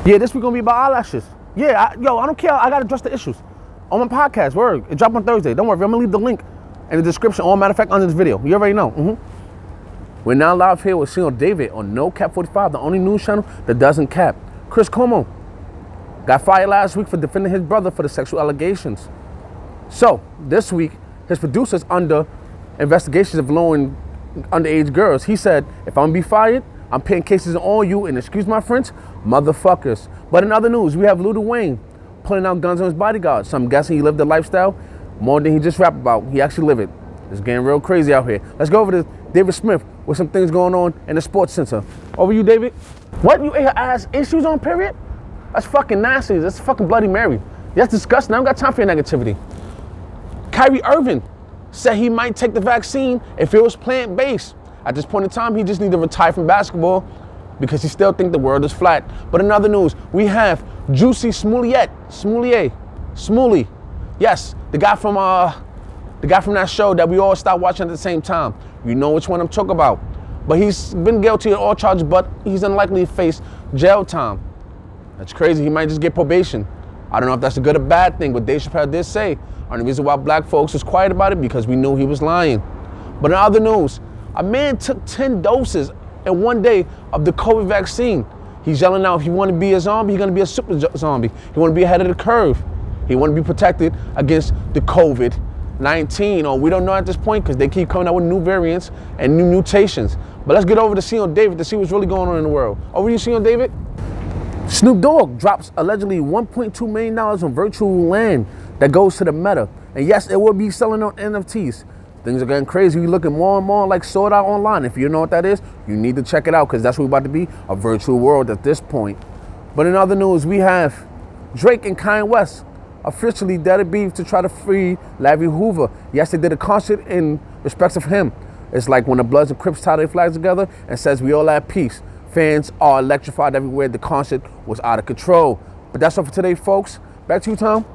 Yeah, this week gonna be about eyelashes. Yeah, I don't care. I gotta address the issues on my podcast. Word, it drop on Thursday. Don't worry, I'm gonna leave the link in the description. Or matter of fact, under this video. You already know. We're now live here with Senor David on No Cap 45, the only news channel that doesn't cap. Chris Como got fired last week for defending his brother for the sexual allegations. So this week, his producer's under investigations of lowering underage girls. He said, if I'm gonna be fired, I'm putting cases on you, and excuse my French, motherfuckers. But in other news, we have Lil Wayne pulling out guns on his bodyguard. So I'm guessing he lived the lifestyle more than he just rap about. He actually lived it. It's getting real crazy out here. Let's go over to David Smith with some things going on in the sports center. Over you, David. What, you ate her ass issues on, period? That's fucking nasty. That's fucking Bloody Mary. That's disgusting. I don't got time for your negativity. Irving said he might take the vaccine if it was plant-based. At this point in time, he just needs to retire from basketball because he still thinks the world is flat. But in other news, we have Jusse Smollett. Yes, the guy from that show that we all stopped watching at the same time. You know which one I'm talking about. But he's been guilty of all charges, but he's unlikely to face jail time. That's crazy. He might just get probation. I don't know if that's a good or bad thing, but Dave Chappelle did say, and the reason why black folks was quiet about it, because we knew he was lying. But in other news, a man took 10 doses in one day of the COVID vaccine. He's yelling out, if you want to be a zombie, you're going to be a super zombie. You want to be ahead of the curve. He want to be protected against the COVID-19. Or we don't know at this point because they keep coming out with new variants and new mutations. But let's get over to Senor David to see what's really going on in the world. Over to you, Senor David. Snoop Dogg drops allegedly $1.2 million on virtual land that goes to the Meta. And yes, it will be selling on NFTs. Things are getting crazy. We're looking more and more like Sword Art Online. If you don't know what that is, you need to check it out because that's what we're about to be, a virtual world at this point. But in other news, we have Drake and Kanye West officially dead beef to try to free Larry Hoover. Yes, they did a concert in respect of him. It's like when the Bloods and Crips tie their flags together and says we all at peace. Fans are electrified everywhere. The concert was out of control. But that's all for today, folks. Back to you, Tom.